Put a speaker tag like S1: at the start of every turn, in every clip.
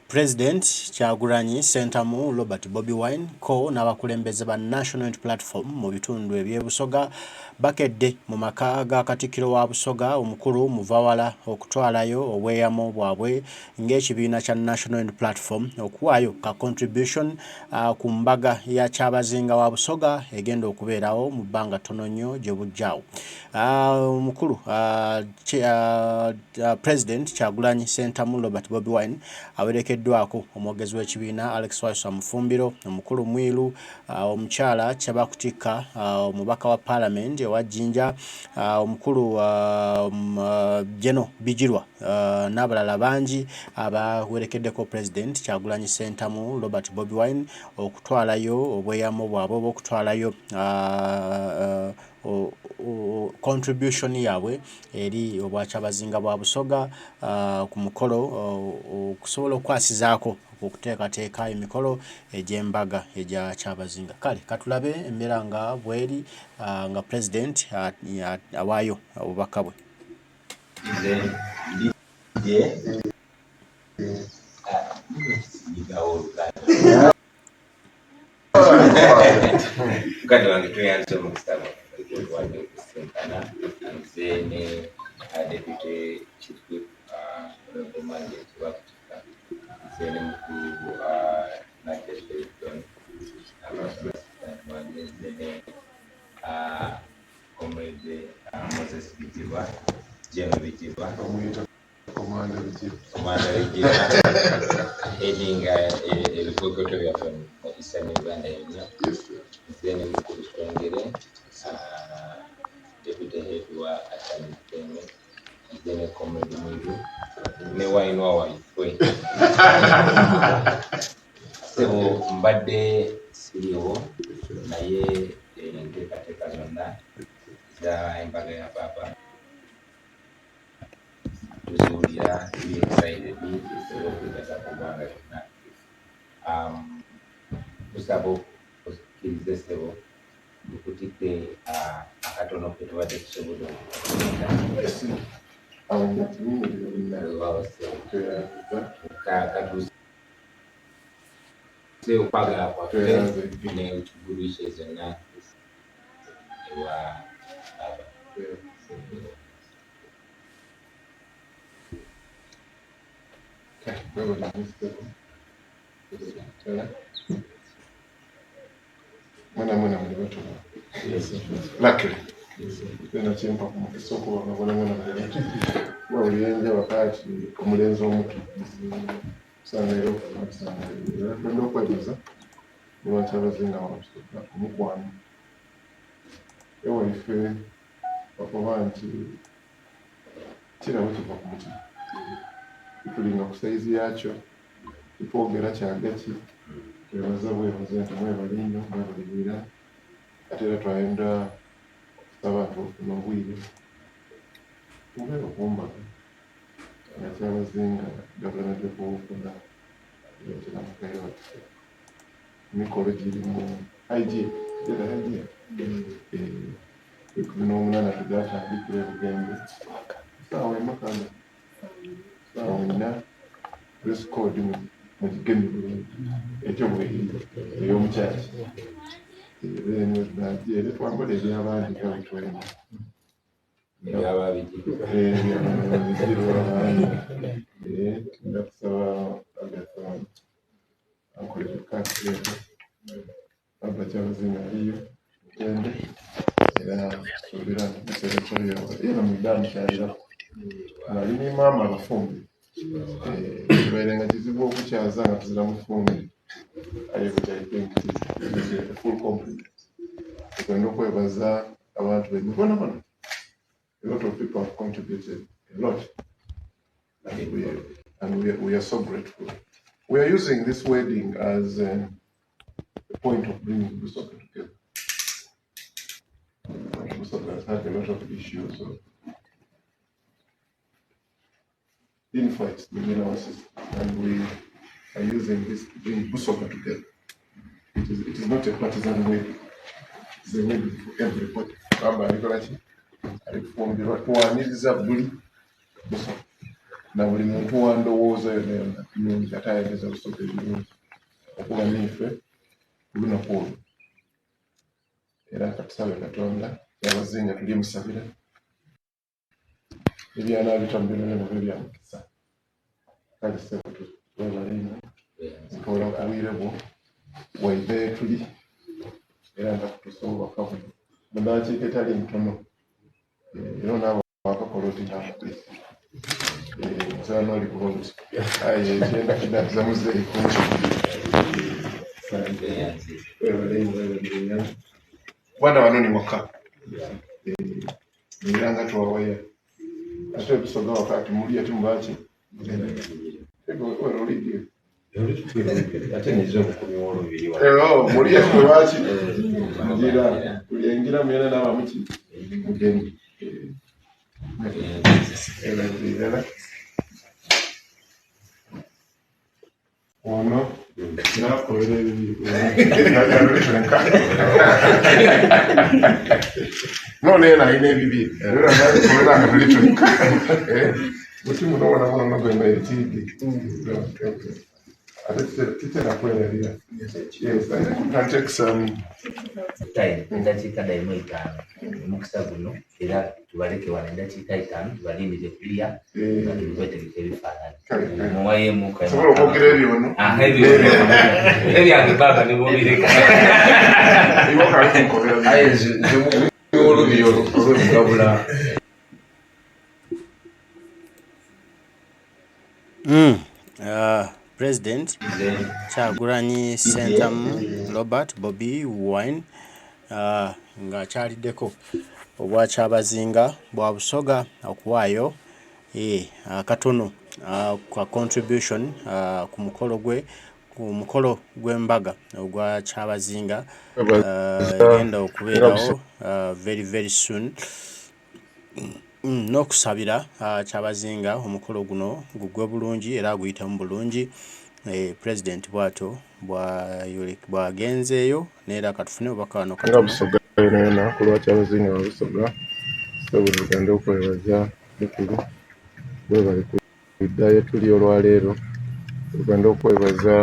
S1: President Kyagulanyi Ssentamu Robert Bobi Wine ko n'abakulembeze ba National Unity Platform mu bitundu eby'Ebusoga bakedde mu maka ga Katikkiro wa Busoga omukulu Muvawala okutwalayo obweyamo bwabwe ng'ekibiina kya National Unity Platform okuwaayo ka contribution ku mbaga ya Kyabazinga wa Busoga egenda okubeerawo mu bbanga ttono nnyo gye bujjaawo. Omukulu President Kyagulanyi Ssentamu Robert Bobi Wine awerekeddwako omwogezi w'ekibiina Alex Waisa Mufumbiro, omukulu Mwiru, omukyala Kyabakutika, omubaka wa Parliament ewa Jjinja, omukulu Jeno Bijirwa n'abalala bangi abawerekeddeko President Kyagulanyi Ssentamu Robert Bobi Wine okutwalayo obweyamo bwabwe obw'okutwalayo contribution yabwe eri obwa Kyabazinga bwa Busoga ku mukolo okusobola okwasizaako okuteekateeka emikolo egy'embaga egya Kyabazinga. Kale katulabe embeera nga bweri nga President awaayo obubaka bwe.
S2: Mukadde wange tweyanze mu kusaba wadde okusinkana nze ne Deputy Chief Whip Komande Etu Okutegeka nze ne mukulu Nakyeton Pulezidenti Bobi nze ne Comrade Moses Bijirwa Jeno Bijirwa Komanda Bijirwa heading ebigogoto byaffe mu Eastern Uganda yonna. Nze ne mukulu Swengere Deputy Head wa Atani nze ne Comrade Mwiru ne Wainwa waifwe sebo mbadde siriwo naye enteekateeka zonna za embaga ya Papa tuziwulira tuli excited okugeza ku ggwanga lyonna. Tusaba okkirize ssebo tukutidde akatono ke tubadde tusobola okwagala kwaffe ne gulishe zonna ewa Baba.
S3: Mwana mwebato. Luckily. Tena chimpa kumusoko ngabona mwana mwebato. Waulienje wakati omulenzi omuto. Sana yo sana. Ndo kwegeza. Ni Kyabazinga wa Busoga omukwano. Ewa ife bakobanti kirawo kiva ku mutima. Tulinga ku saizi yakyo tupogera kyagaki twebaza bwebaza nti mwebalinyo mwebalibwira ate era twayenda okusaba nti ofuna obwire tubeera okumbaga nga Kyabazinga gavana gyekuwufuga ekiramukayo waffe emikolo girimu ekumi n'omunana tugatandikira ebugembe saawa emakanda saawa press code mu kigembe bulungi ekyo bweyiri ey'omukyaki ere twambala ebyabandi nga bwetwalina ndakusaba agasaani ankolere kakireeta Baba Kyabazinga aliyo mutende era suubira ekiseera kyolyawo era mudamu kyalira alina maama abafumbi kibaire kizibu okukyaza nga tuzira mufumbi full complete. Tugenda okwebaza abantu b'emikono. A lot of people have contributed a lot, and we are so grateful. We are using this wedding as a point of bringing Busoga together. Busoga has had a lot of issues of infights within our system, and we are using this to bring Busoga together. It is not a partisan wedding. It's a wedding for everybody. Baba Nikolachi alifumbirwa tuwaniriza buli Busoga na buli muntu wandowooza yonna tulungi ate ayageza Busoga ebirungi okuba niffe olunaku olwo. Era katusabe Katonda Kyabazinga tulyemusabira ebyanaabitamu byonna nabyo byamukisa. Kale ssebo twebalemu nkola ku bwire bwo waive tuli era nga tusobobaka buno munakiika etali ntono era naabo wakakola oti namugezi nsala noli bulungi aye kyenda kiddakiza muzeeku bwana wano ni waka era nga twawaya ate Busoga wakati muli ati mubaki olidde
S2: ate nizo okukumi olubiri
S3: muli ati mubaki ngira kulengira muyana n'abamuki mugeni ono nakolera nonena alina ebibiri nakolera nga tuli tulinka mutima nowona munono gwemba ekiridi ate kitera kwerabira take some
S4: time endakiika daimu 5 omukisa guno era tubaleke wano endakiika 5 tubalindire kulya nga tulibetegeka ebifaananyi muwayemu
S3: sobola okwogera ebyono
S4: ebyange baba nebobireka
S2: olubiri olwekugabula
S1: President Kyagulanyi Sentamu Robert Bobi Wine nga kyaliddeko obwa Kyabazinga bwa Busoga okuwaayo akatono kwa contribution ku mukolo gw'embaga ogwa Kyabazinga egenda okubeerawo very soon n'okusabira Kyabazinga omukolo guno gugwe bulungi era guyitamu bulungi. President bwato bwagenzeeyo neera katufune obubaka wano
S3: nga Busoga yona ku lwa Kyabazinga wa Busoga sobuluganda okwebaza bukulu bwebali ku iddayo tuli olwaleero uganda okwebaza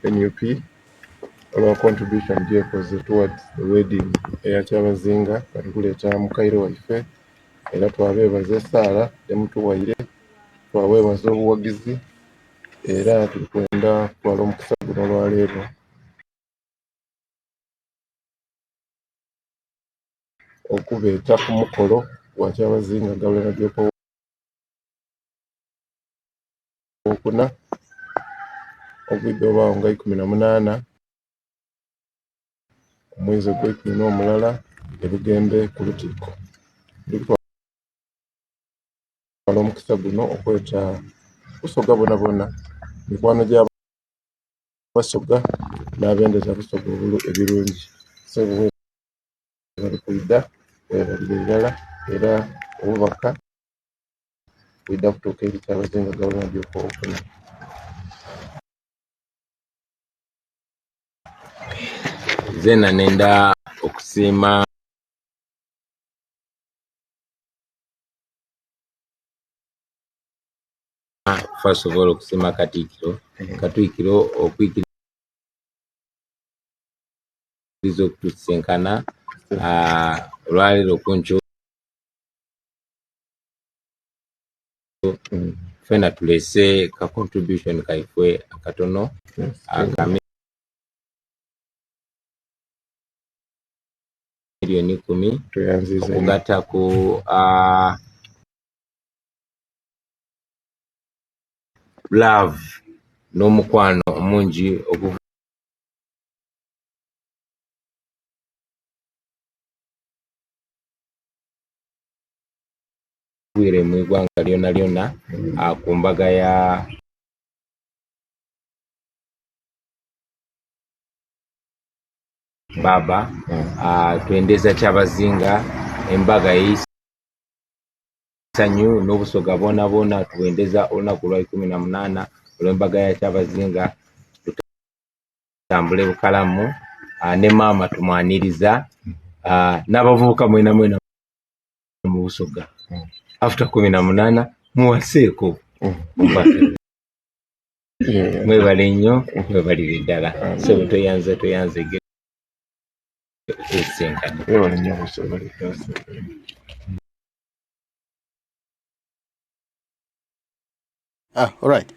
S3: NUP olwa contribution gyekoze towards the wedding eya Kyabazinga katikuleeta mukaire waife era twabeebaza essaala emutuwaire twaweebaza obuwagizi era tulikwenda kutwala omukisa guno olwaleero okubeeta ku mukolo gwa Kyabazinga gavulana gy'okuwa okuna ogwidde obaawo nga 18 omwezi ogw'11 ebigembe ku Lutikko twala omukisa guno okweta Busoga bonna mikwano gya Basoga n'abendeza Busoga ebirungi sebwe bali kuidda webalire irala era obubaka kuidda kutuuka eri Kyabazinga gavulana gy'okuna
S2: zena nenda okusiima first of all okusiima Katiikiro okwikiriza okutusenkana olwaleero kuncho fena tulese ka contribution kaifwe akatono aka milioni 10
S3: tuyanzize
S2: okugatta ku love n'omukwano omungi oguvuyire mu igwanga lyonna ku mbaga ya baba twendeza Kyabazinga embaga y'essanyu n'obusoga bonna tuwendeza olunaku lwa 18 olw'embaga ya Kyabazinga tutambule bukalamu ne maama tumwaniriza n'abavubuka mwena mu Busoga after 18 muwaseeko mwebale nnyo mwebalire ddala so tweyanze okusenkana.
S1: Alright.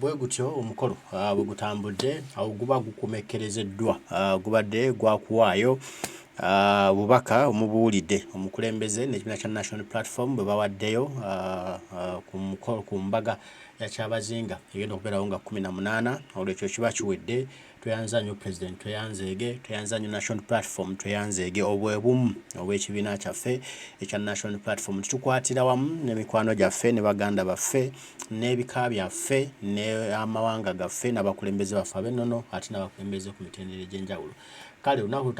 S1: Bwe gutyo omukolo bwe gutambudde guba gukomekerezeddwa gubadde gwakuwaayo bubaka omubuulidde omukulembeze n'ekibiina kya National Platform bwe bawaddeyo ku mbaga ya Kyabazinga egenda okubeerawo nga 18 olwekyo kiba kiwedde. Tweyanza nnyo Pulezidenti, tweyanza nnyo National Platform, tweyanzeege obwebumu obw'ekibiina kyaffe ekya National Platform. Tukwatira wamu n'emikwano gyaffe ne baganda baffe n'ebika byaffe n'amawanga gaffe n'abakulembeze baffe ab'ennono ate n'abakulembeze ku mitendera egy'enjawulo. Kale olunaku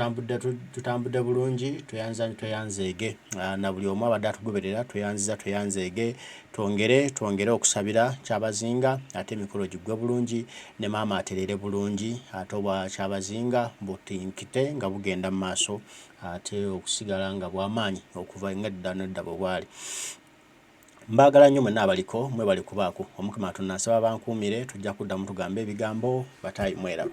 S1: tutambudde bulungi, tweyanzeege na buli omu abadde atugoberera tweyanzeege, twongere okusabira Kyabazinga ate emikolo giggwe bulungi ne maama aterere bulungi ate obwa Kyabazinga butinkite nga bugenda mu maaso ate okusigala nga bw'amaanyi okuva ng'edda n'edda bwe bwali. Mbagala nnyo mwenna abaliko mwebale kubaako. Omukama Katonda nsaba bankuumire, tujja kuddamu tugambe ebigambo bataayi mweraba.